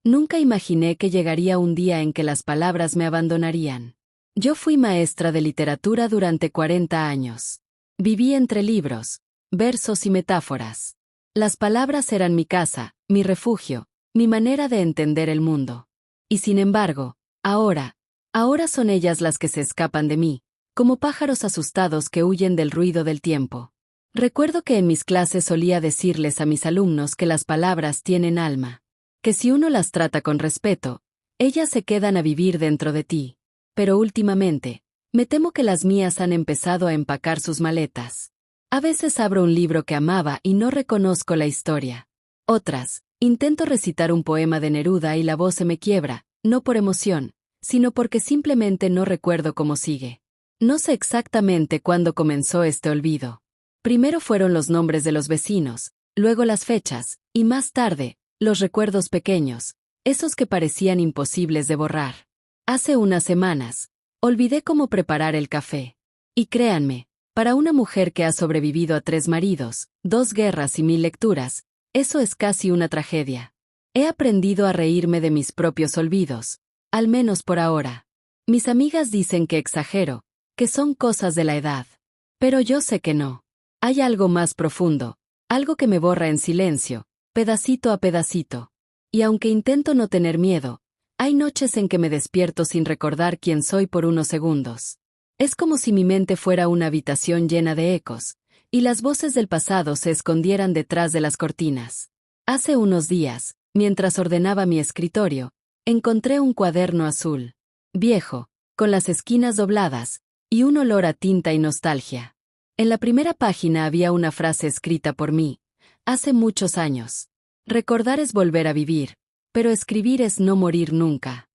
Nunca imaginé que llegaría un día en que las palabras me abandonarían. Yo fui maestra de literatura durante 40 años. Viví entre libros, versos y metáforas. Las palabras eran mi casa, mi refugio, mi manera de entender el mundo. Y sin embargo, ahora son ellas las que se escapan de mí, como pájaros asustados que huyen del ruido del tiempo. Recuerdo que en mis clases solía decirles a mis alumnos que las palabras tienen alma, que si uno las trata con respeto, ellas se quedan a vivir dentro de ti. Pero últimamente, me temo que las mías han empezado a empacar sus maletas. A veces abro un libro que amaba y no reconozco la historia. Otras, intento recitar un poema de Neruda y la voz se me quiebra, no por emoción, sino porque simplemente no recuerdo cómo sigue. No sé exactamente cuándo comenzó este olvido. Primero fueron los nombres de los vecinos, luego las fechas, y más tarde, los recuerdos pequeños, esos que parecían imposibles de borrar. Hace unas semanas, olvidé cómo preparar el café. Y créanme, para una mujer que ha sobrevivido a 3 maridos, 2 guerras y 1000 lecturas, eso es casi una tragedia. He aprendido a reírme de mis propios olvidos, al menos por ahora. Mis amigas dicen que exagero, que son cosas de la edad. Pero yo sé que no. Hay algo más profundo, algo que me borra en silencio, pedacito a pedacito. Y aunque intento no tener miedo, hay noches en que me despierto sin recordar quién soy por unos segundos. Es como si mi mente fuera una habitación llena de ecos, y las voces del pasado se escondieran detrás de las cortinas. Hace unos días, mientras ordenaba mi escritorio, encontré un cuaderno azul, viejo, con las esquinas dobladas, y un olor a tinta y nostalgia. En la primera página había una frase escrita por mí, hace muchos años. Recordar es volver a vivir, pero escribir es no morir nunca.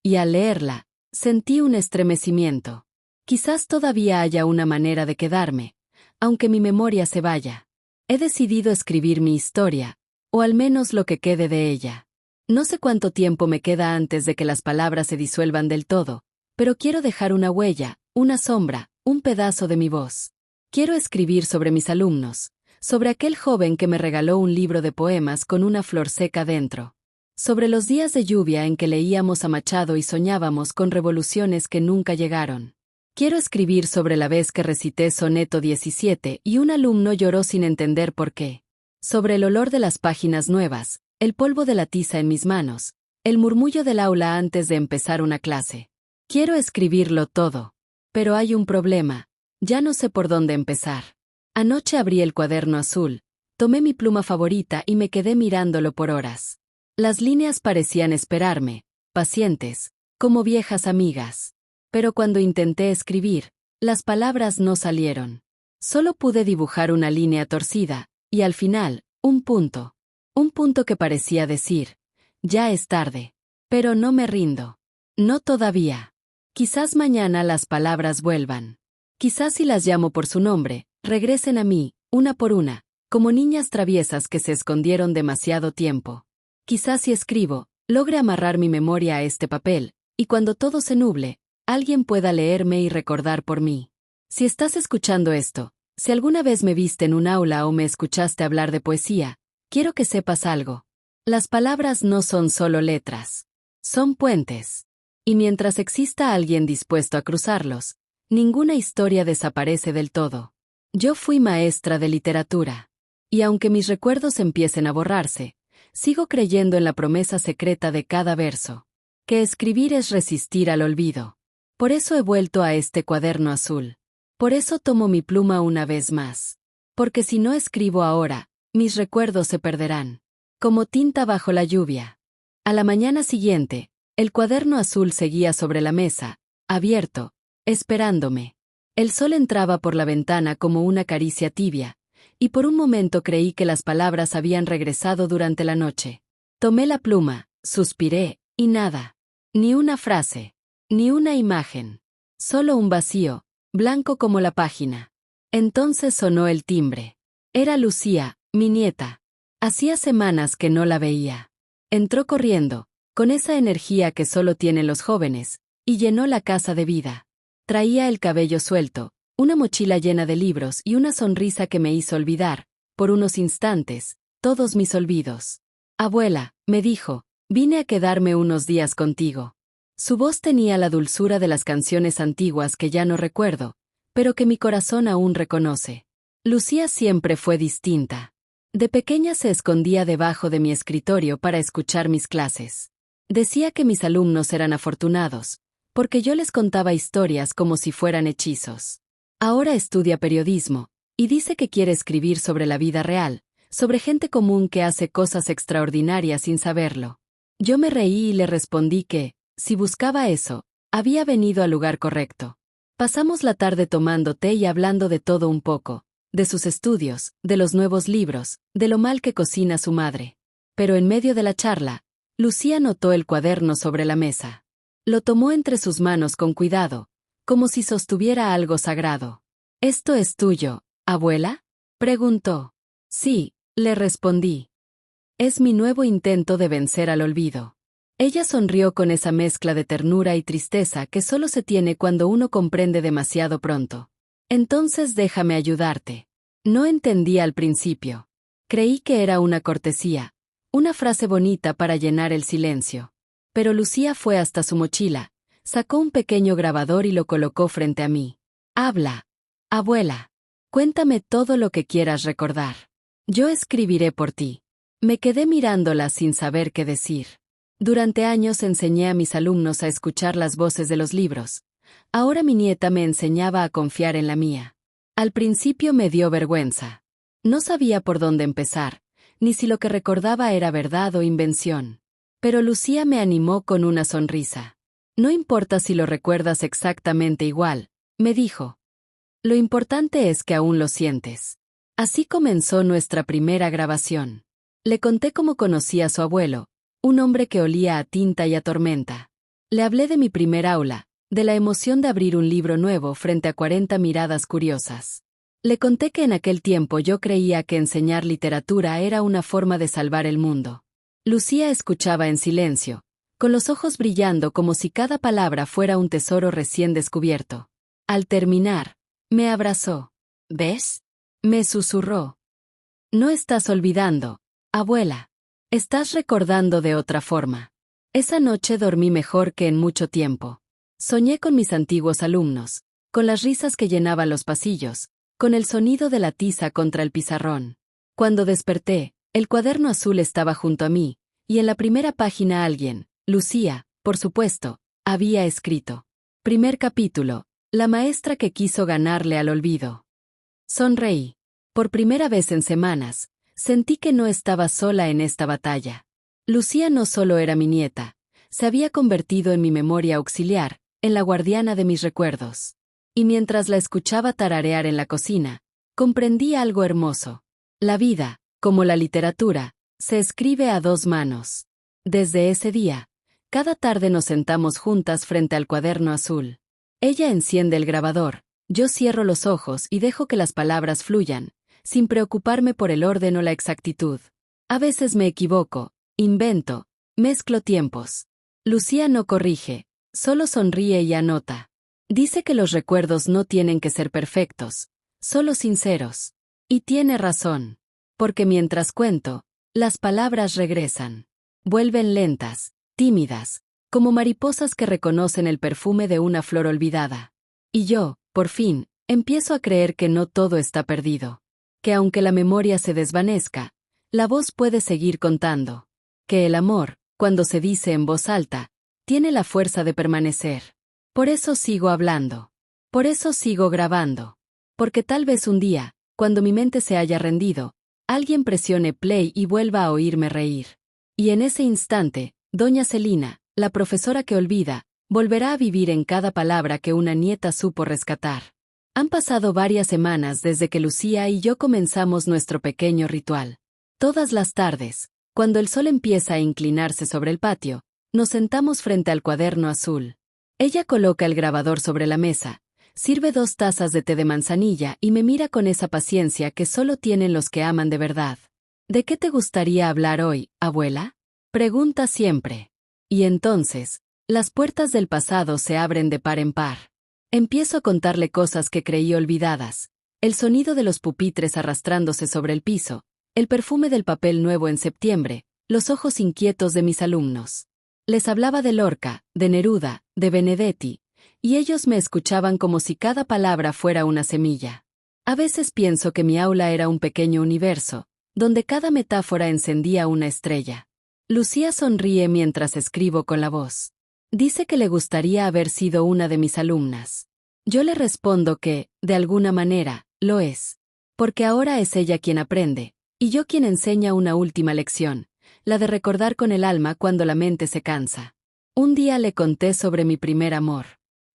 Y al leerla, sentí un estremecimiento. Quizás todavía haya una manera de quedarme, aunque mi memoria se vaya. He decidido escribir mi historia, o al menos lo que quede de ella. No sé cuánto tiempo me queda antes de que las palabras se disuelvan del todo, pero quiero dejar una huella, una sombra, un pedazo de mi voz. Quiero escribir sobre mis alumnos, sobre aquel joven que me regaló un libro de poemas con una flor seca dentro, sobre los días de lluvia en que leíamos a Machado y soñábamos con revoluciones que nunca llegaron. Quiero escribir sobre la vez que recité Soneto 17 y un alumno lloró sin entender por qué. Sobre el olor de las páginas nuevas, el polvo de la tiza en mis manos, el murmullo del aula antes de empezar una clase. Quiero escribirlo todo. Pero hay un problema. Ya no sé por dónde empezar. Anoche abrí el cuaderno azul, tomé mi pluma favorita y me quedé mirándolo por horas. Las líneas parecían esperarme, pacientes, como viejas amigas. Pero cuando intenté escribir, las palabras no salieron. Solo pude dibujar una línea torcida, y al final, un punto. Un punto que parecía decir, ya es tarde. Pero no me rindo. No todavía. Quizás mañana las palabras vuelvan. Quizás si las llamo por su nombre, regresen a mí, una por una, como niñas traviesas que se escondieron demasiado tiempo. Quizás si escribo, logre amarrar mi memoria a este papel, y cuando todo se nuble, alguien pueda leerme y recordar por mí. Si estás escuchando esto, si alguna vez me viste en un aula o me escuchaste hablar de poesía, quiero que sepas algo. Las palabras no son solo letras. Son puentes. Y mientras exista alguien dispuesto a cruzarlos, ninguna historia desaparece del todo. Yo fui maestra de literatura. Y aunque mis recuerdos empiecen a borrarse, sigo creyendo en la promesa secreta de cada verso. Que escribir es resistir al olvido. Por eso he vuelto a este cuaderno azul. Por eso tomo mi pluma una vez más. Porque si no escribo ahora, mis recuerdos se perderán. Como tinta bajo la lluvia. A la mañana siguiente, el cuaderno azul seguía sobre la mesa, abierto, esperándome. El sol entraba por la ventana como una caricia tibia, y por un momento creí que las palabras habían regresado durante la noche. Tomé la pluma, suspiré, y nada. Ni una frase. Ni una imagen. Solo un vacío, blanco como la página. Entonces sonó el timbre. Era Lucía, mi nieta. Hacía semanas que no la veía. Entró corriendo, con esa energía que solo tienen los jóvenes, y llenó la casa de vida. Traía el cabello suelto, una mochila llena de libros y una sonrisa que me hizo olvidar, por unos instantes, todos mis olvidos. Abuela, me dijo, Vine a quedarme unos días contigo. Su voz tenía la dulzura de las canciones antiguas que ya no recuerdo, pero que mi corazón aún reconoce. Lucía siempre fue distinta. De pequeña se escondía debajo de mi escritorio para escuchar mis clases. Decía que mis alumnos eran afortunados, porque yo les contaba historias como si fueran hechizos. Ahora estudia periodismo, y dice que quiere escribir sobre la vida real, sobre gente común que hace cosas extraordinarias sin saberlo. Yo me reí y le respondí que, si buscaba eso, había venido al lugar correcto. Pasamos la tarde tomando té y hablando de todo un poco, de sus estudios, de los nuevos libros, de lo mal que cocina su madre. Pero en medio de la charla, Lucía notó el cuaderno sobre la mesa. Lo tomó entre sus manos con cuidado, como si sostuviera algo sagrado. ¿Esto es tuyo, abuela?, preguntó. Sí, le respondí. Es mi nuevo intento de vencer al olvido. Ella sonrió con esa mezcla de ternura y tristeza que solo se tiene cuando uno comprende demasiado pronto. Entonces déjame ayudarte. No entendí al principio. Creí que era una cortesía, una frase bonita para llenar el silencio. Pero Lucía fue hasta su mochila, sacó un pequeño grabador y lo colocó frente a mí. Habla, abuela. Cuéntame todo lo que quieras recordar. Yo escribiré por ti. Me quedé mirándola sin saber qué decir. Durante años enseñé a mis alumnos a escuchar las voces de los libros. Ahora mi nieta me enseñaba a confiar en la mía. Al principio me dio vergüenza. No sabía por dónde empezar, ni si lo que recordaba era verdad o invención. Pero Lucía me animó con una sonrisa. No importa si lo recuerdas exactamente igual, me dijo. Lo importante es que aún lo sientes. Así comenzó nuestra primera grabación. Le conté cómo conocí a su abuelo, un hombre que olía a tinta y a tormenta. Le hablé de mi primer aula, de la emoción de abrir un libro nuevo frente a 40 miradas curiosas. Le conté que en aquel tiempo yo creía que enseñar literatura era una forma de salvar el mundo. Lucía escuchaba en silencio, con los ojos brillando como si cada palabra fuera un tesoro recién descubierto. Al terminar, me abrazó. ¿Ves?, me susurró. No estás olvidando, abuela. Estás recordando de otra forma. Esa noche dormí mejor que en mucho tiempo. Soñé con mis antiguos alumnos, con las risas que llenaban los pasillos, con el sonido de la tiza contra el pizarrón. Cuando desperté, el cuaderno azul estaba junto a mí, y en la primera página alguien, Lucía, por supuesto, había escrito. Primer capítulo, la maestra que quiso ganarle al olvido. Sonreí. Por primera vez en semanas, sentí que no estaba sola en esta batalla. Lucía no solo era mi nieta, se había convertido en mi memoria auxiliar, en la guardiana de mis recuerdos. Y mientras la escuchaba tararear en la cocina, comprendí algo hermoso. La vida, como la literatura, se escribe a dos manos. Desde ese día, cada tarde nos sentamos juntas frente al cuaderno azul. Ella enciende el grabador, yo cierro los ojos y dejo que las palabras fluyan, sin preocuparme por el orden o la exactitud. A veces me equivoco, invento, mezclo tiempos. Lucía no corrige, solo sonríe y anota. Dice que los recuerdos no tienen que ser perfectos, solo sinceros. Y tiene razón, porque mientras cuento, las palabras regresan. Vuelven lentas, tímidas, como mariposas que reconocen el perfume de una flor olvidada. Y yo, por fin, empiezo a creer que no todo está perdido. Que aunque la memoria se desvanezca, la voz puede seguir contando. Que el amor, cuando se dice en voz alta, tiene la fuerza de permanecer. Por eso sigo hablando. Por eso sigo grabando. Porque tal vez un día, cuando mi mente se haya rendido, alguien presione play y vuelva a oírme reír. Y en ese instante, doña Celina, la profesora que olvida, volverá a vivir en cada palabra que una nieta supo rescatar. Han pasado varias semanas desde que Lucía y yo comenzamos nuestro pequeño ritual. Todas las tardes, cuando el sol empieza a inclinarse sobre el patio, nos sentamos frente al cuaderno azul. Ella coloca el grabador sobre la mesa, sirve 2 tazas de té de manzanilla y me mira con esa paciencia que solo tienen los que aman de verdad. ¿De qué te gustaría hablar hoy, abuela?, pregunta siempre. Y entonces, las puertas del pasado se abren de par en par. Empiezo a contarle cosas que creí olvidadas, el sonido de los pupitres arrastrándose sobre el piso, el perfume del papel nuevo en septiembre, los ojos inquietos de mis alumnos. Les hablaba de Lorca, de Neruda, de Benedetti, y ellos me escuchaban como si cada palabra fuera una semilla. A veces pienso que mi aula era un pequeño universo, donde cada metáfora encendía una estrella. Lucía sonríe mientras escribo con la voz. Dice que le gustaría haber sido una de mis alumnas. Yo le respondo que, de alguna manera, lo es. Porque ahora es ella quien aprende, y yo quien enseña una última lección, la de recordar con el alma cuando la mente se cansa. Un día le conté sobre mi primer amor.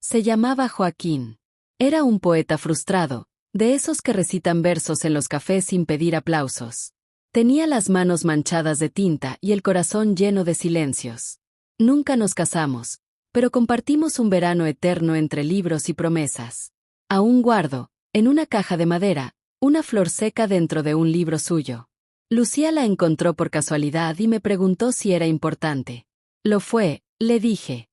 Se llamaba Joaquín. Era un poeta frustrado, de esos que recitan versos en los cafés sin pedir aplausos. Tenía las manos manchadas de tinta y el corazón lleno de silencios. Nunca nos casamos, pero compartimos un verano eterno entre libros y promesas. Aún guardo, en una caja de madera, una flor seca dentro de un libro suyo. Lucía la encontró por casualidad y me preguntó si era importante. Lo fue, le dije.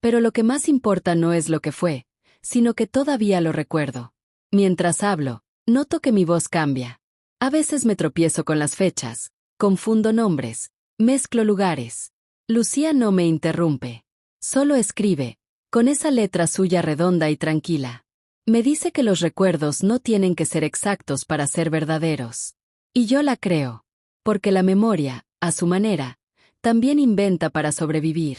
Pero lo que más importa no es lo que fue, sino que todavía lo recuerdo. Mientras hablo, noto que mi voz cambia. A veces me tropiezo con las fechas, confundo nombres, mezclo lugares. Lucía no me interrumpe. Solo escribe, con esa letra suya redonda y tranquila. Me dice que los recuerdos no tienen que ser exactos para ser verdaderos. Y yo la creo. Porque la memoria, a su manera, también inventa para sobrevivir.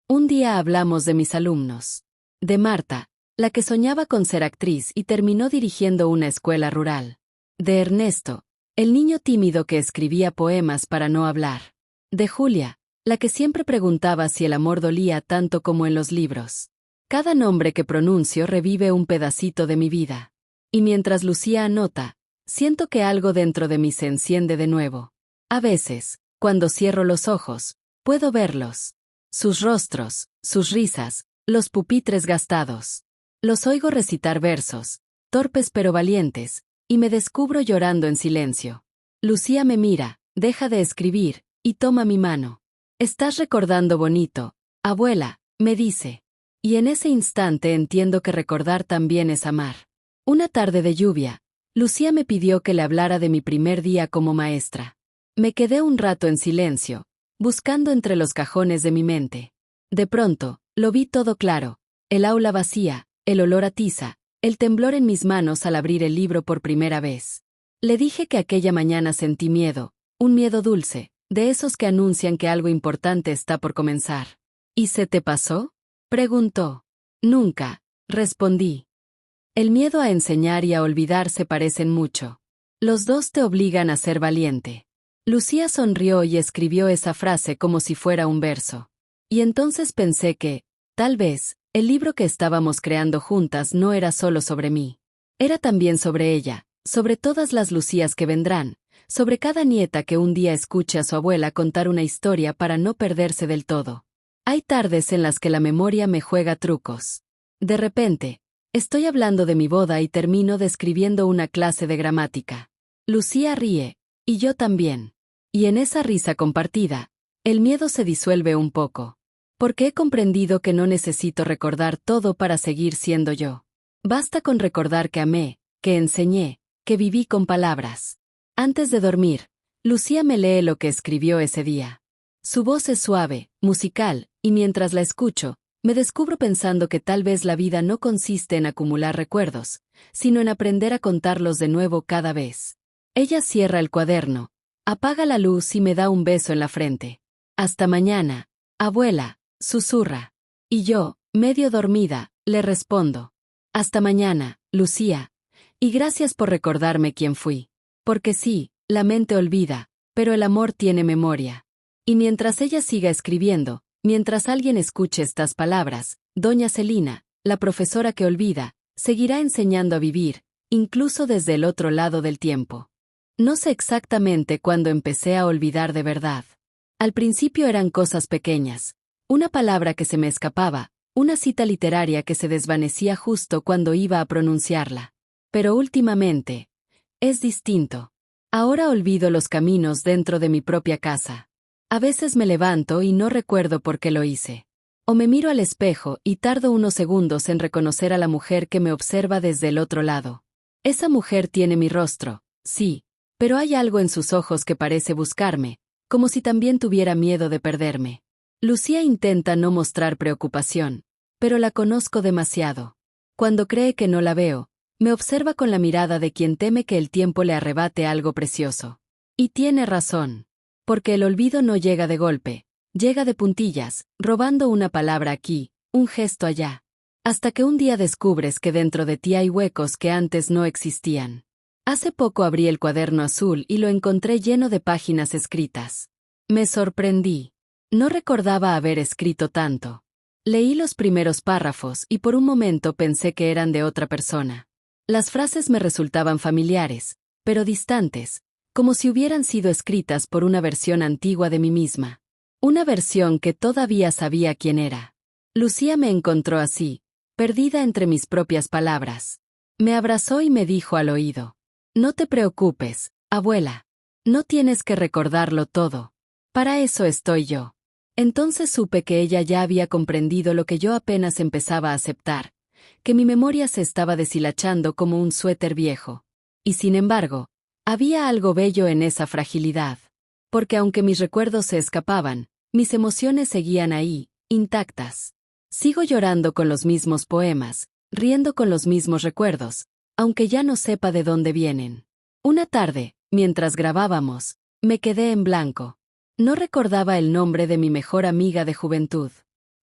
Un día hablamos de mis alumnos. De Marta, la que soñaba con ser actriz y terminó dirigiendo una escuela rural. De Ernesto, el niño tímido que escribía poemas para no hablar. De Julia, la que siempre preguntaba si el amor dolía tanto como en los libros. Cada nombre que pronuncio revive un pedacito de mi vida. Y mientras Lucía anota, siento que algo dentro de mí se enciende de nuevo. A veces, cuando cierro los ojos, puedo verlos. Sus rostros, sus risas, los pupitres gastados. Los oigo recitar versos, torpes pero valientes, y me descubro llorando en silencio. Lucía me mira, deja de escribir, y toma mi mano. «Estás recordando bonito, abuela», me dice. Y en ese instante entiendo que recordar también es amar. Una tarde de lluvia, Lucía me pidió que le hablara de mi primer día como maestra. Me quedé un rato en silencio, buscando entre los cajones de mi mente. De pronto, lo vi todo claro. El aula vacía, el olor a tiza, el temblor en mis manos al abrir el libro por primera vez. Le dije que aquella mañana sentí miedo, un miedo dulce, de esos que anuncian que algo importante está por comenzar. ¿Y se te pasó?, preguntó. Nunca, respondí. El miedo a enseñar y a olvidar se parecen mucho. Los dos te obligan a ser valiente. Lucía sonrió y escribió esa frase como si fuera un verso. Y entonces pensé que, tal vez, el libro que estábamos creando juntas no era solo sobre mí. Era también sobre ella, sobre todas las Lucías que vendrán, sobre cada nieta que un día escuche a su abuela contar una historia para no perderse del todo. Hay tardes en las que la memoria me juega trucos. De repente, estoy hablando de mi boda y termino describiendo una clase de gramática. Lucía ríe, y yo también. Y en esa risa compartida, el miedo se disuelve un poco. Porque he comprendido que no necesito recordar todo para seguir siendo yo. Basta con recordar que amé, que enseñé, que viví con palabras. Antes de dormir, Lucía me lee lo que escribió ese día. Su voz es suave, musical, y mientras la escucho, me descubro pensando que tal vez la vida no consiste en acumular recuerdos, sino en aprender a contarlos de nuevo cada vez. Ella cierra el cuaderno, apaga la luz y me da un beso en la frente. «Hasta mañana, abuela», susurra. Y yo, medio dormida, le respondo. «Hasta mañana, Lucía. Y gracias por recordarme quién fui. Porque sí, la mente olvida, pero el amor tiene memoria». Y mientras ella siga escribiendo, mientras alguien escuche estas palabras, doña Celina, la profesora que olvida, seguirá enseñando a vivir, incluso desde el otro lado del tiempo. No sé exactamente cuándo empecé a olvidar de verdad. Al principio eran cosas pequeñas. Una palabra que se me escapaba, una cita literaria que se desvanecía justo cuando iba a pronunciarla. Pero últimamente, es distinto. Ahora olvido los caminos dentro de mi propia casa. A veces me levanto y no recuerdo por qué lo hice. O me miro al espejo y tardo unos segundos en reconocer a la mujer que me observa desde el otro lado. Esa mujer tiene mi rostro, sí, pero hay algo en sus ojos que parece buscarme, como si también tuviera miedo de perderme. Lucía intenta no mostrar preocupación, pero la conozco demasiado. Cuando cree que no la veo, me observa con la mirada de quien teme que el tiempo le arrebate algo precioso. Y tiene razón. Porque el olvido no llega de golpe, llega de puntillas, robando una palabra aquí, un gesto allá. Hasta que un día descubres que dentro de ti hay huecos que antes no existían. Hace poco abrí el cuaderno azul y lo encontré lleno de páginas escritas. Me sorprendí. No recordaba haber escrito tanto. Leí los primeros párrafos y por un momento pensé que eran de otra persona. Las frases me resultaban familiares, pero distantes, como si hubieran sido escritas por una versión antigua de mí misma. Una versión que todavía sabía quién era. Lucía me encontró así, perdida entre mis propias palabras. Me abrazó y me dijo al oído: «No te preocupes, abuela. No tienes que recordarlo todo. Para eso estoy yo». Entonces supe que ella ya había comprendido lo que yo apenas empezaba a aceptar, que mi memoria se estaba deshilachando como un suéter viejo. Y sin embargo, había algo bello en esa fragilidad. Porque aunque mis recuerdos se escapaban, mis emociones seguían ahí, intactas. Sigo llorando con los mismos poemas, riendo con los mismos recuerdos, aunque ya no sepa de dónde vienen. Una tarde, mientras grabábamos, me quedé en blanco. No recordaba el nombre de mi mejor amiga de juventud.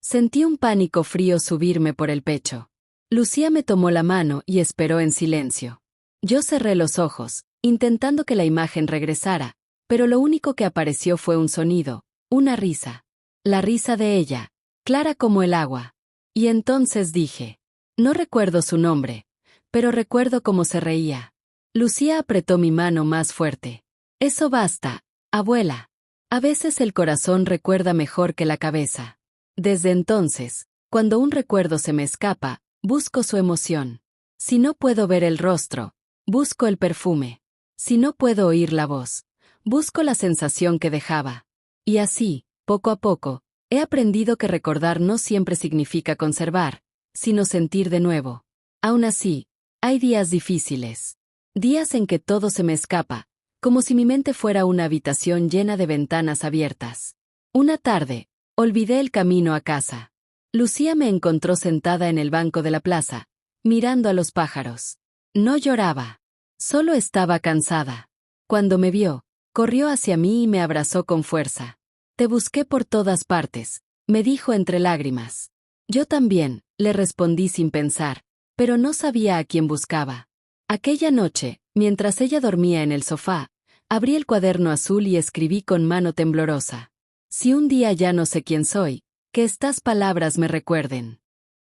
Sentí un pánico frío subirme por el pecho. Lucía me tomó la mano y esperó en silencio. Yo cerré los ojos, intentando que la imagen regresara, pero lo único que apareció fue un sonido, una risa. La risa de ella, clara como el agua. Y entonces dije: no recuerdo su nombre, pero recuerdo cómo se reía. Lucía apretó mi mano más fuerte. Eso basta, abuela. A veces el corazón recuerda mejor que la cabeza. Desde entonces, cuando un recuerdo se me escapa, busco su emoción. Si no puedo ver el rostro, busco el perfume. Si no puedo oír la voz, busco la sensación que dejaba. Y así, poco a poco, he aprendido que recordar no siempre significa conservar, sino sentir de nuevo. Aún así, hay días difíciles. Días en que todo se me escapa, como si mi mente fuera una habitación llena de ventanas abiertas. Una tarde, olvidé el camino a casa. Lucía me encontró sentada en el banco de la plaza, mirando a los pájaros. No lloraba, solo estaba cansada. Cuando me vio, corrió hacia mí y me abrazó con fuerza. Te busqué por todas partes, me dijo entre lágrimas. Yo también, le respondí sin pensar, pero no sabía a quién buscaba. Aquella noche, mientras ella dormía en el sofá, abrí el cuaderno azul y escribí con mano temblorosa: si un día ya no sé quién soy, que estas palabras me recuerden.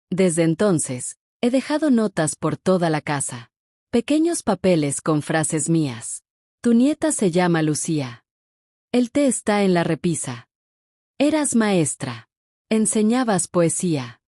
Desde entonces, he dejado notas por toda la casa. Pequeños papeles con frases mías. Tu nieta se llama Lucía. El té está en la repisa. Eras maestra. Enseñabas poesía.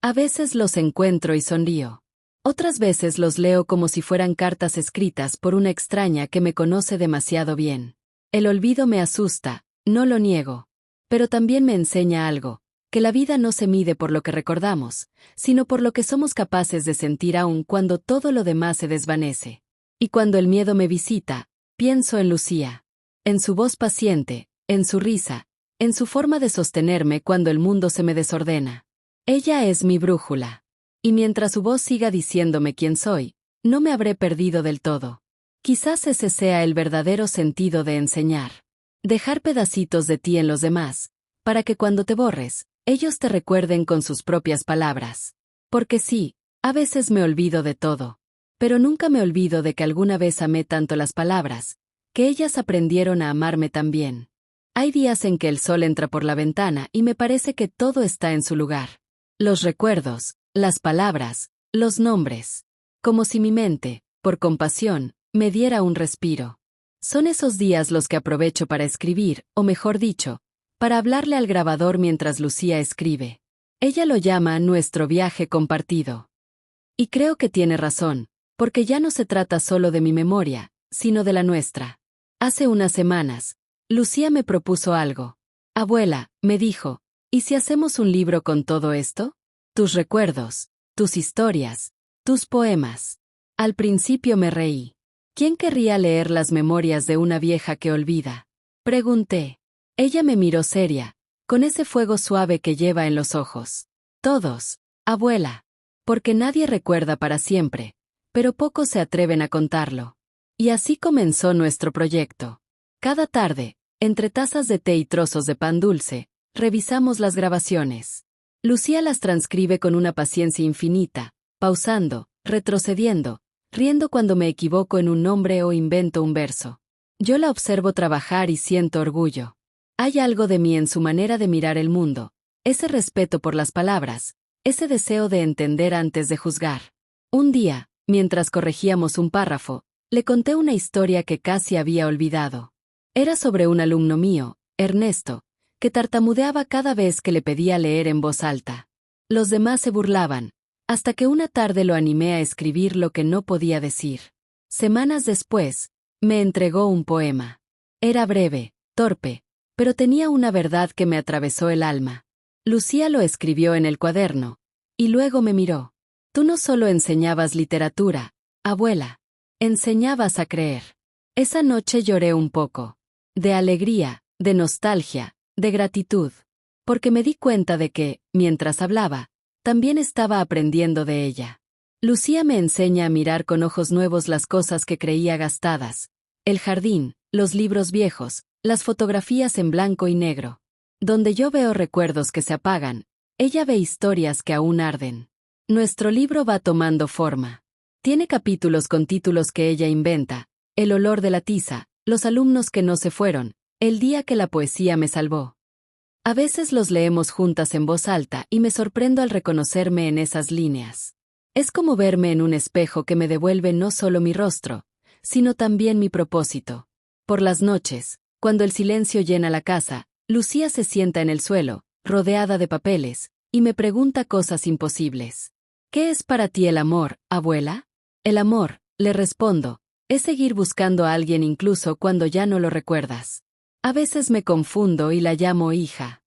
A veces los encuentro y sonrío. Otras veces los leo como si fueran cartas escritas por una extraña que me conoce demasiado bien. El olvido me asusta, no lo niego. Pero también me enseña algo, que la vida no se mide por lo que recordamos, sino por lo que somos capaces de sentir aún cuando todo lo demás se desvanece. Y cuando el miedo me visita, pienso en Lucía. En su voz paciente, en su risa, en su forma de sostenerme cuando el mundo se me desordena. Ella es mi brújula. Y mientras su voz siga diciéndome quién soy, no me habré perdido del todo. Quizás ese sea el verdadero sentido de enseñar. Dejar pedacitos de ti en los demás, para que cuando te borres, ellos te recuerden con sus propias palabras. Porque sí, a veces me olvido de todo. Pero nunca me olvido de que alguna vez amé tanto las palabras, que ellas aprendieron a amarme también. Hay días en que el sol entra por la ventana y me parece que todo está en su lugar. Los recuerdos, las palabras, los nombres. Como si mi mente, por compasión, me diera un respiro. Son esos días los que aprovecho para escribir, o mejor dicho, para hablarle al grabador mientras Lucía escribe. Ella lo llama nuestro viaje compartido. Y creo que tiene razón, porque ya no se trata solo de mi memoria, sino de la nuestra. Hace unas semanas, Lucía me propuso algo. Abuela, me dijo, ¿y si hacemos un libro con todo esto? Tus recuerdos, tus historias, tus poemas. Al principio me reí. ¿Quién querría leer las memorias de una vieja que olvida? Pregunté. Ella me miró seria, con ese fuego suave que lleva en los ojos. Todos, abuela. Porque nadie recuerda para siempre, pero pocos se atreven a contarlo. Y así comenzó nuestro proyecto. Cada tarde, entre tazas de té y trozos de pan dulce, revisamos las grabaciones. Lucía las transcribe con una paciencia infinita, pausando, retrocediendo, riendo cuando me equivoco en un nombre o invento un verso. Yo la observo trabajar y siento orgullo. Hay algo de mí en su manera de mirar el mundo, ese respeto por las palabras, ese deseo de entender antes de juzgar. Un día, mientras corregíamos un párrafo, le conté una historia que casi había olvidado. Era sobre un alumno mío, Ernesto, que tartamudeaba cada vez que le pedía leer en voz alta. Los demás se burlaban, hasta que una tarde lo animé a escribir lo que no podía decir. Semanas después, me entregó un poema. Era breve, torpe, pero tenía una verdad que me atravesó el alma. Lucía lo escribió en el cuaderno, y luego me miró. Tú no solo enseñabas literatura, abuela, enseñabas a creer. Esa noche lloré un poco. De alegría, de nostalgia, de gratitud. Porque me di cuenta de que, mientras hablaba, también estaba aprendiendo de ella. Lucía me enseña a mirar con ojos nuevos las cosas que creía gastadas. El jardín, los libros viejos, las fotografías en blanco y negro. Donde yo veo recuerdos que se apagan, ella ve historias que aún arden. Nuestro libro va tomando forma. Tiene capítulos con títulos que ella inventa: El olor de la tiza, Los alumnos que no se fueron, El día que la poesía me salvó. A veces los leemos juntas en voz alta y me sorprendo al reconocerme en esas líneas. Es como verme en un espejo que me devuelve no solo mi rostro, sino también mi propósito. Por las noches, cuando el silencio llena la casa, Lucía se sienta en el suelo, rodeada de papeles, y me pregunta cosas imposibles. ¿Qué es para ti el amor, abuela? El amor, le respondo, es seguir buscando a alguien incluso cuando ya no lo recuerdas. A veces me confundo y la llamo hija.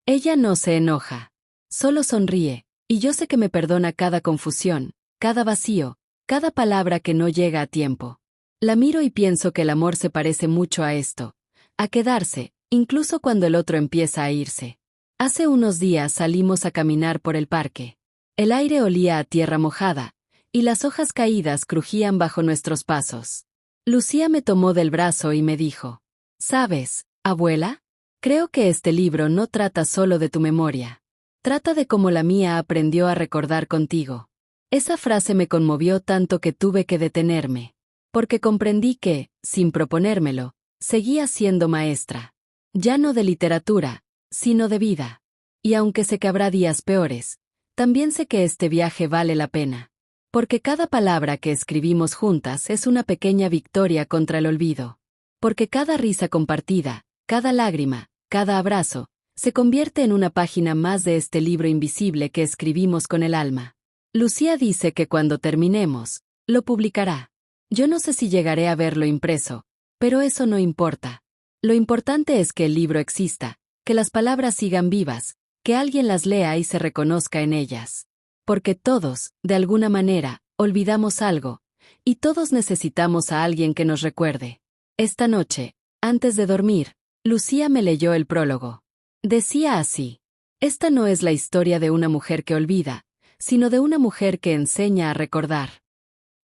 Ella no se enoja. Solo sonríe, y yo sé que me perdona cada confusión, cada vacío, cada palabra que no llega a tiempo. La miro y pienso que el amor se parece mucho a esto, a quedarse, incluso cuando el otro empieza a irse. Hace unos días salimos a caminar por el parque. El aire olía a tierra mojada, y las hojas caídas crujían bajo nuestros pasos. Lucía me tomó del brazo y me dijo: ¿Sabes, abuela? Creo que este libro no trata solo de tu memoria. Trata de cómo la mía aprendió a recordar contigo. Esa frase me conmovió tanto que tuve que detenerme. Porque comprendí que, sin proponérmelo, seguía siendo maestra. Ya no de literatura, sino de vida. Y aunque sé que habrá días peores, también sé que este viaje vale la pena. Porque cada palabra que escribimos juntas es una pequeña victoria contra el olvido. Porque cada risa compartida, cada lágrima, cada abrazo, se convierte en una página más de este libro invisible que escribimos con el alma. Lucía dice que cuando terminemos, lo publicará. Yo no sé si llegaré a verlo impreso, pero eso no importa. Lo importante es que el libro exista, que las palabras sigan vivas, que alguien las lea y se reconozca en ellas. Porque todos, de alguna manera, olvidamos algo, y todos necesitamos a alguien que nos recuerde. Esta noche, antes de dormir, Lucía me leyó el prólogo. Decía así: esta no es la historia de una mujer que olvida, sino de una mujer que enseña a recordar.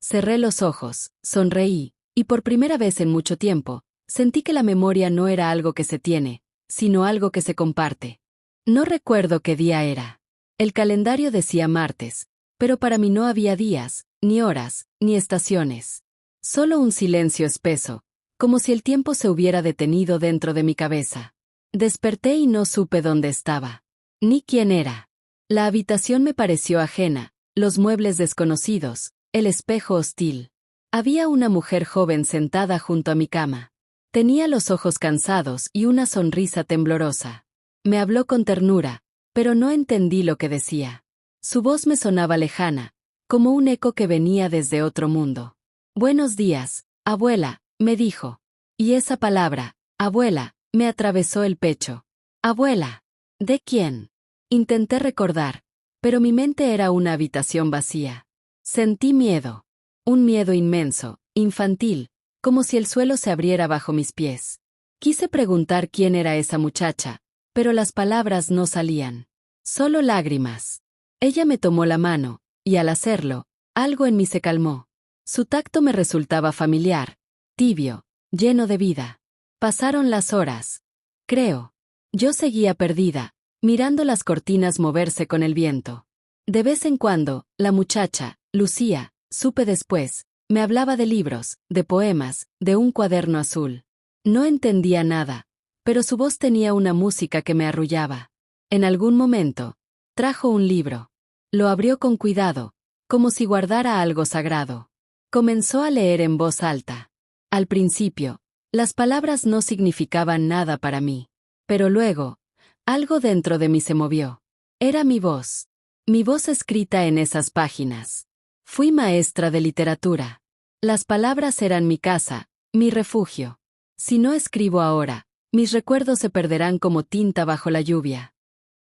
Cerré los ojos, sonreí, y por primera vez en mucho tiempo, sentí que la memoria no era algo que se tiene, sino algo que se comparte. No recuerdo qué día era. El calendario decía martes, pero para mí no había días, ni horas, ni estaciones. Solo un silencio espeso, como si el tiempo se hubiera detenido dentro de mi cabeza. Desperté y no supe dónde estaba, ni quién era. La habitación me pareció ajena, los muebles desconocidos, el espejo hostil. Había una mujer joven sentada junto a mi cama. Tenía los ojos cansados y una sonrisa temblorosa. Me habló con ternura, pero no entendí lo que decía. Su voz me sonaba lejana, como un eco que venía desde otro mundo. Buenos días, abuela, me dijo. Y esa palabra, abuela, me atravesó el pecho. Abuela. ¿De quién? Intenté recordar, pero mi mente era una habitación vacía. Sentí miedo. Un miedo inmenso, infantil, como si el suelo se abriera bajo mis pies. Quise preguntar quién era esa muchacha, pero las palabras no salían. Solo lágrimas. Ella me tomó la mano, y al hacerlo, algo en mí se calmó. Su tacto me resultaba familiar, tibio, lleno de vida. Pasaron las horas. Creo. Yo seguía perdida, mirando las cortinas moverse con el viento. De vez en cuando, la muchacha, Lucía, supe después, me hablaba de libros, de poemas, de un cuaderno azul. No entendía nada, pero su voz tenía una música que me arrullaba. En algún momento, trajo un libro. Lo abrió con cuidado, como si guardara algo sagrado. Comenzó a leer en voz alta. Al principio, las palabras no significaban nada para mí. Pero luego, algo dentro de mí se movió. Era mi voz. Mi voz escrita en esas páginas. Fui maestra de literatura. Las palabras eran mi casa, mi refugio. Si no escribo ahora, mis recuerdos se perderán como tinta bajo la lluvia.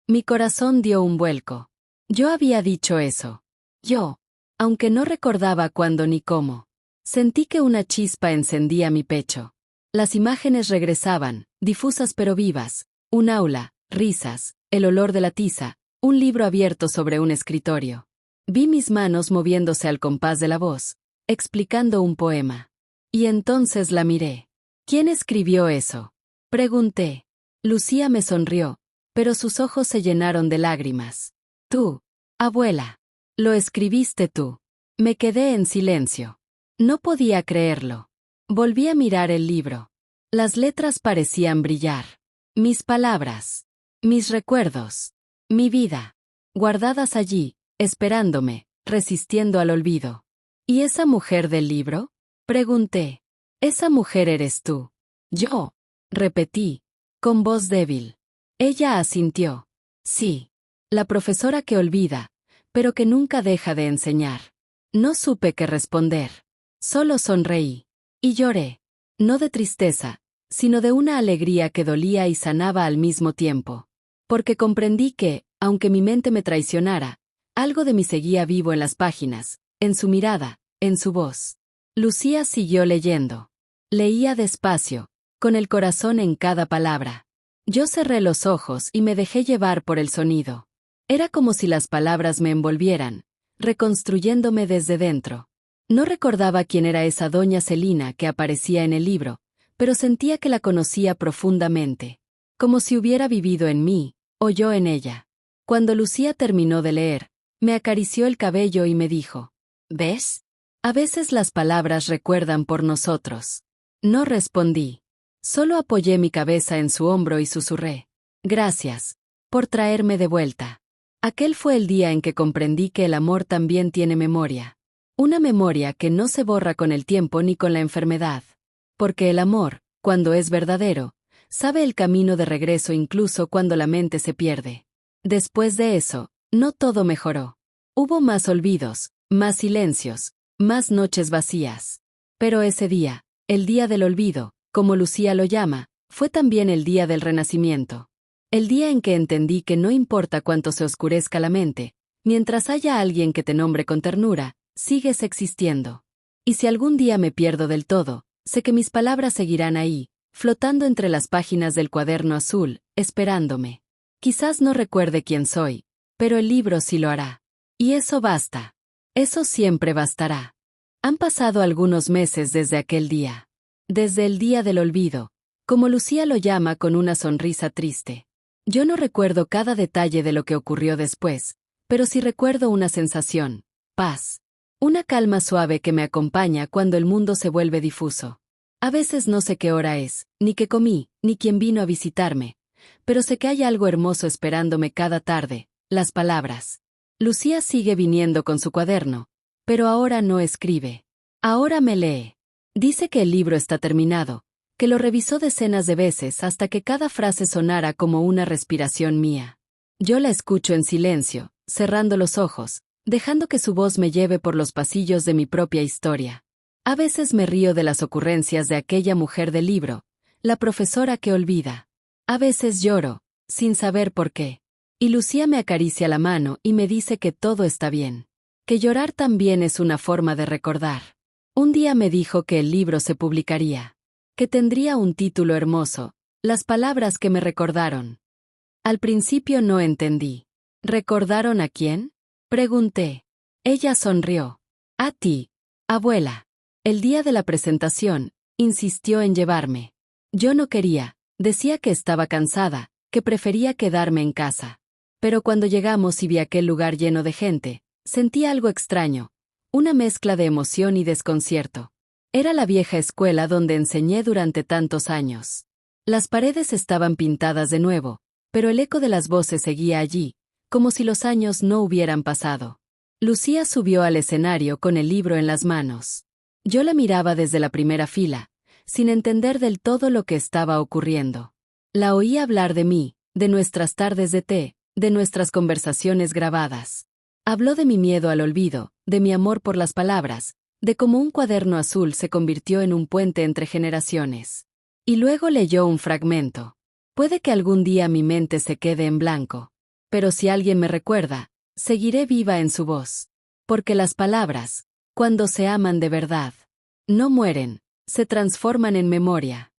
Mi corazón dio un vuelco. Yo había dicho eso. Yo, aunque no recordaba cuándo ni cómo. Sentí que una chispa encendía mi pecho. Las imágenes regresaban, difusas pero vivas. Un aula, risas, el olor de la tiza, un libro abierto sobre un escritorio. Vi mis manos moviéndose al compás de la voz, explicando un poema. Y entonces la miré. ¿Quién escribió eso? Pregunté. Lucía me sonrió, pero sus ojos se llenaron de lágrimas. Tú, abuela. Lo escribiste tú. Me quedé en silencio. No podía creerlo. Volví a mirar el libro. Las letras parecían brillar. Mis palabras. Mis recuerdos. Mi vida. Guardadas allí, esperándome, resistiendo al olvido. ¿Y esa mujer del libro? Pregunté. Esa mujer eres tú. Yo. Repetí, con voz débil. Ella asintió. Sí. La profesora que olvida, pero que nunca deja de enseñar. No supe qué responder. Solo sonreí. Y lloré. No de tristeza, sino de una alegría que dolía y sanaba al mismo tiempo. Porque comprendí que, aunque mi mente me traicionara, algo de mí seguía vivo en las páginas, en su mirada, en su voz. Lucía siguió leyendo. Leía despacio, con el corazón en cada palabra. Yo cerré los ojos y me dejé llevar por el sonido. Era como si las palabras me envolvieran, reconstruyéndome desde dentro. No recordaba quién era esa doña Celina que aparecía en el libro, pero sentía que la conocía profundamente, como si hubiera vivido en mí, o yo en ella. Cuando Lucía terminó de leer, me acarició el cabello y me dijo, ¿ves? A veces las palabras recuerdan por nosotros. No respondí. Solo apoyé mi cabeza en su hombro y susurré, gracias, por traerme de vuelta. Aquel fue el día en que comprendí que el amor también tiene memoria. Una memoria que no se borra con el tiempo ni con la enfermedad. Porque el amor, cuando es verdadero, sabe el camino de regreso incluso cuando la mente se pierde. Después de eso, no todo mejoró. Hubo más olvidos, más silencios, más noches vacías. Pero ese día, el día del olvido, como Lucía lo llama, fue también el día del renacimiento. El día en que entendí que no importa cuánto se oscurezca la mente, mientras haya alguien que te nombre con ternura, sigues existiendo. Y si algún día me pierdo del todo, sé que mis palabras seguirán ahí, flotando entre las páginas del cuaderno azul, esperándome. Quizás no recuerde quién soy, pero el libro sí lo hará. Y eso basta. Eso siempre bastará. Han pasado algunos meses desde aquel día. Desde el día del olvido, como Lucía lo llama con una sonrisa triste. Yo no recuerdo cada detalle de lo que ocurrió después, pero sí recuerdo una sensación, paz. Una calma suave que me acompaña cuando el mundo se vuelve difuso. A veces no sé qué hora es, ni qué comí, ni quién vino a visitarme, pero sé que hay algo hermoso esperándome cada tarde, las palabras. Lucía sigue viniendo con su cuaderno, pero ahora no escribe. Ahora me lee. Dice que el libro está terminado, que lo revisó decenas de veces hasta que cada frase sonara como una respiración mía. Yo la escucho en silencio, cerrando los ojos, dejando que su voz me lleve por los pasillos de mi propia historia. A veces me río de las ocurrencias de aquella mujer del libro, la profesora que olvida. A veces lloro, sin saber por qué. Y Lucía me acaricia la mano y me dice que todo está bien. Que llorar también es una forma de recordar. Un día me dijo que el libro se publicaría. que tendría un título hermoso, las palabras que me recordaron. Al principio no entendí. ¿Recordaron a quién? Pregunté. Ella sonrió. A ti, abuela. El día de la presentación, insistió en llevarme. Yo no quería, decía que estaba cansada, que prefería quedarme en casa. Pero cuando llegamos y vi aquel lugar lleno de gente, sentí algo extraño, una mezcla de emoción y desconcierto. Era la vieja escuela donde enseñé durante tantos años. Las paredes estaban pintadas de nuevo, pero el eco de las voces seguía allí, como si los años no hubieran pasado. Lucía subió al escenario con el libro en las manos. Yo la miraba desde la primera fila, sin entender del todo lo que estaba ocurriendo. La oí hablar de mí, de nuestras tardes de té, de nuestras conversaciones grabadas. Habló de mi miedo al olvido, de mi amor por las palabras, de cómo un cuaderno azul se convirtió en un puente entre generaciones. Y luego leyó un fragmento. Puede que algún día mi mente se quede en blanco, pero si alguien me recuerda, seguiré viva en su voz. Porque las palabras, cuando se aman de verdad, no mueren, se transforman en memoria.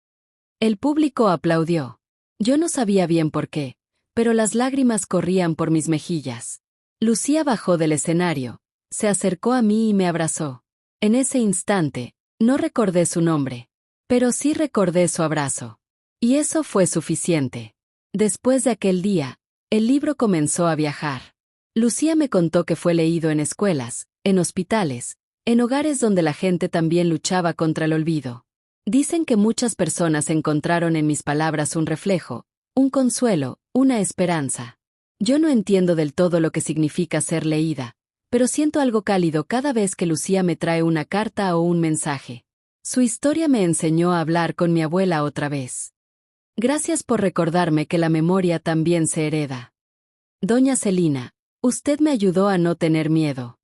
El público aplaudió. Yo no sabía bien por qué, pero las lágrimas corrían por mis mejillas. Lucía bajó del escenario, se acercó a mí y me abrazó. En ese instante, no recordé su nombre, pero sí recordé su abrazo. Y eso fue suficiente. Después de aquel día, el libro comenzó a viajar. Lucía me contó que fue leído en escuelas, en hospitales, en hogares donde la gente también luchaba contra el olvido. Dicen que muchas personas encontraron en mis palabras un reflejo, un consuelo, una esperanza. Yo no entiendo del todo lo que significa ser leída, pero siento algo cálido cada vez que Lucía me trae una carta o un mensaje. Su historia me enseñó a hablar con mi abuela otra vez. Gracias por recordarme que la memoria también se hereda. Doña Celina, usted me ayudó a no tener miedo.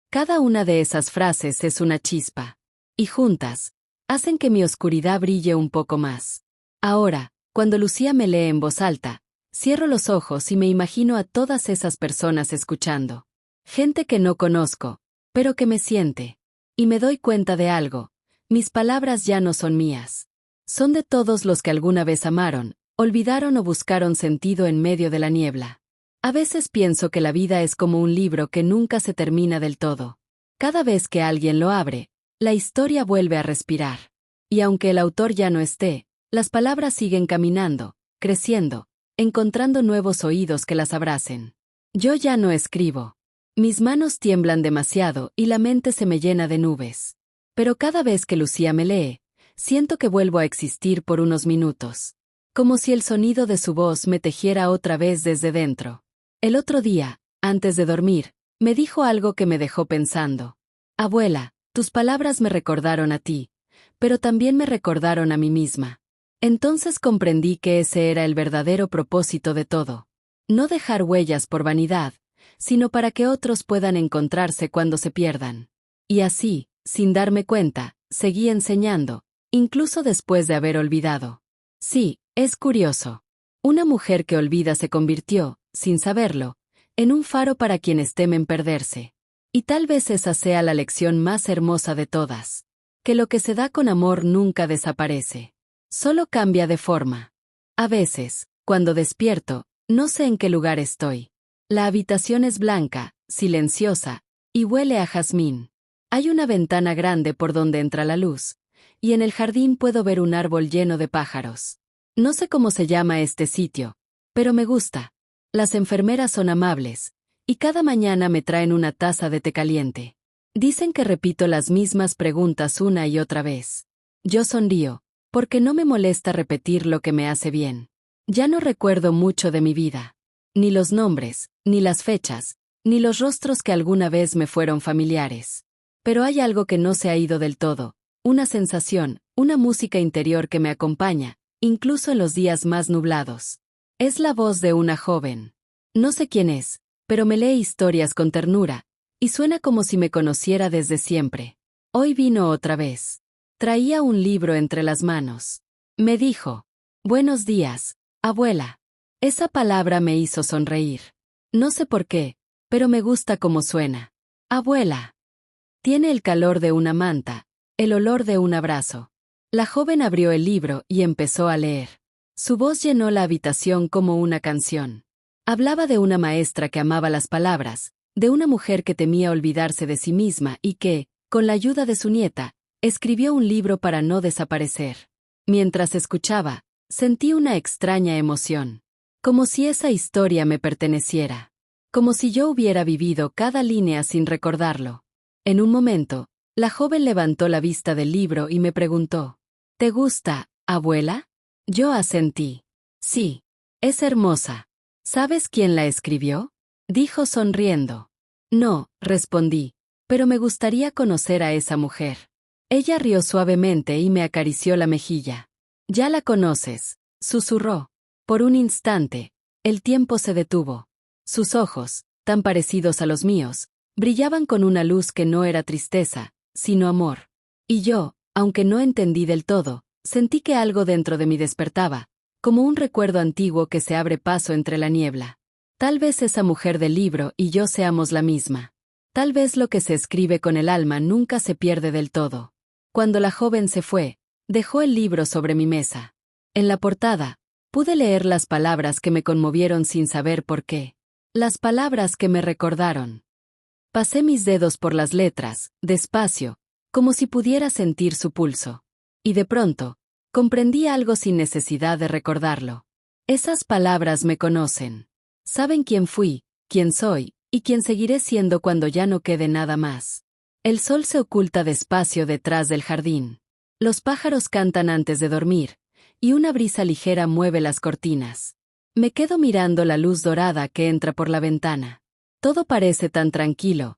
Cada una de esas frases es una chispa. Y juntas, hacen que mi oscuridad brille un poco más. Ahora, cuando Lucía me lee en voz alta, cierro los ojos y me imagino a todas esas personas escuchando. Gente que no conozco, pero que me siente. Y me doy cuenta de algo. Mis palabras ya no son mías. Son de todos los que alguna vez amaron, olvidaron o buscaron sentido en medio de la niebla. A veces pienso que la vida es como un libro que nunca se termina del todo. Cada vez que alguien lo abre, la historia vuelve a respirar. Y aunque el autor ya no esté, las palabras siguen caminando, creciendo, encontrando nuevos oídos que las abracen. Yo ya no escribo. Mis manos tiemblan demasiado y la mente se me llena de nubes. Pero cada vez que Lucía me lee, siento que vuelvo a existir por unos minutos. Como si el sonido de su voz me tejiera otra vez desde dentro. El otro día, antes de dormir, me dijo algo que me dejó pensando. Abuela, tus palabras me recordaron a ti, pero también me recordaron a mí misma. Entonces comprendí que ese era el verdadero propósito de todo. No dejar huellas por vanidad, sino para que otros puedan encontrarse cuando se pierdan. Y así, sin darme cuenta, seguí enseñando, incluso después de haber olvidado. Sí, es curioso. Una mujer que olvida se convirtió, sin saberlo, en un faro para quienes temen perderse. Y tal vez esa sea la lección más hermosa de todas. Que lo que se da con amor nunca desaparece. Solo cambia de forma. A veces, cuando despierto, no sé en qué lugar estoy. La habitación es blanca, silenciosa, y huele a jazmín. Hay una ventana grande por donde entra la luz, y en el jardín puedo ver un árbol lleno de pájaros. No sé cómo se llama este sitio, pero me gusta. Las enfermeras son amables, y cada mañana me traen una taza de té caliente. Dicen que repito las mismas preguntas una y otra vez. Yo sonrío, porque no me molesta repetir lo que me hace bien. Ya no recuerdo mucho de mi vida. Ni los nombres, ni las fechas, ni los rostros que alguna vez me fueron familiares. Pero hay algo que no se ha ido del todo, una sensación, una música interior que me acompaña, incluso en los días más nublados. Es la voz de una joven. No sé quién es, pero me lee historias con ternura, y suena como si me conociera desde siempre. Hoy vino otra vez. Traía un libro entre las manos. Me dijo, «Buenos días, abuela». Esa palabra me hizo sonreír. No sé por qué, pero me gusta cómo suena. Abuela. Tiene el calor de una manta, el olor de un abrazo. La joven abrió el libro y empezó a leer. Su voz llenó la habitación como una canción. Hablaba de una maestra que amaba las palabras, de una mujer que temía olvidarse de sí misma y que, con la ayuda de su nieta, escribió un libro para no desaparecer. Mientras escuchaba, sentí una extraña emoción. Como si esa historia me perteneciera. Como si yo hubiera vivido cada línea sin recordarlo. En un momento, la joven levantó la vista del libro y me preguntó: ¿Te gusta, abuela? Yo asentí. Sí. Es hermosa. ¿Sabes quién la escribió? Dijo sonriendo. No, respondí, pero me gustaría conocer a esa mujer. Ella rió suavemente y me acarició la mejilla. Ya la conoces, susurró. Por un instante, el tiempo se detuvo. Sus ojos, tan parecidos a los míos, brillaban con una luz que no era tristeza, sino amor. Y yo, aunque no entendí del todo, sentí que algo dentro de mí despertaba, como un recuerdo antiguo que se abre paso entre la niebla. Tal vez esa mujer del libro y yo seamos la misma. Tal vez lo que se escribe con el alma nunca se pierde del todo. Cuando la joven se fue, dejó el libro sobre mi mesa. En la portada, pude leer las palabras que me conmovieron sin saber por qué. Las palabras que me recordaron. Pasé mis dedos por las letras, despacio, como si pudiera sentir su pulso. Y de pronto, comprendí algo sin necesidad de recordarlo. Esas palabras me conocen. Saben quién fui, quién soy, y quién seguiré siendo cuando ya no quede nada más. El sol se oculta despacio detrás del jardín. Los pájaros cantan antes de dormir, y una brisa ligera mueve las cortinas. Me quedo mirando la luz dorada que entra por la ventana. Todo parece tan tranquilo,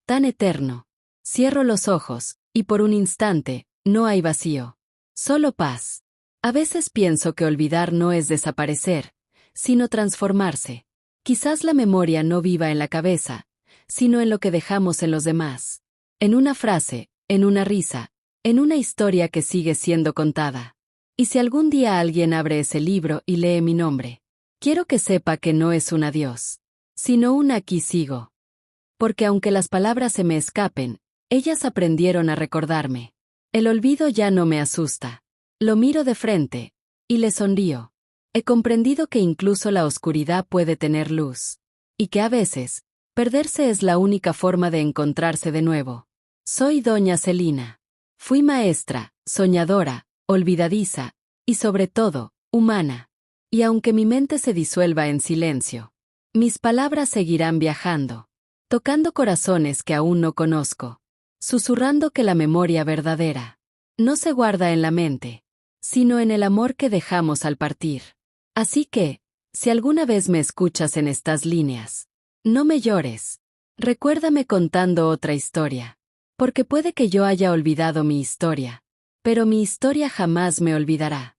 tan eterno. Cierro los ojos, y por un instante, no hay vacío. Solo paz. A veces pienso que olvidar no es desaparecer, sino transformarse. Quizás la memoria no viva en la cabeza, sino en lo que dejamos en los demás. En una frase, en una risa, en una historia que sigue siendo contada. Y si algún día alguien abre ese libro y lee mi nombre, quiero que sepa que no es un adiós, sino un aquí sigo. Porque aunque las palabras se me escapen, ellas aprendieron a recordarme. El olvido ya no me asusta. Lo miro de frente, y le sonrío. He comprendido que incluso la oscuridad puede tener luz. Y que a veces, perderse es la única forma de encontrarse de nuevo. Soy doña Celina. Fui maestra, soñadora, olvidadiza, y sobre todo, humana. Y aunque mi mente se disuelva en silencio, mis palabras seguirán viajando, tocando corazones que aún no conozco, susurrando que la memoria verdadera no se guarda en la mente, sino en el amor que dejamos al partir. Así que, si alguna vez me escuchas en estas líneas, no me llores. Recuérdame contando otra historia. Porque puede que yo haya olvidado mi historia, pero mi historia jamás me olvidará.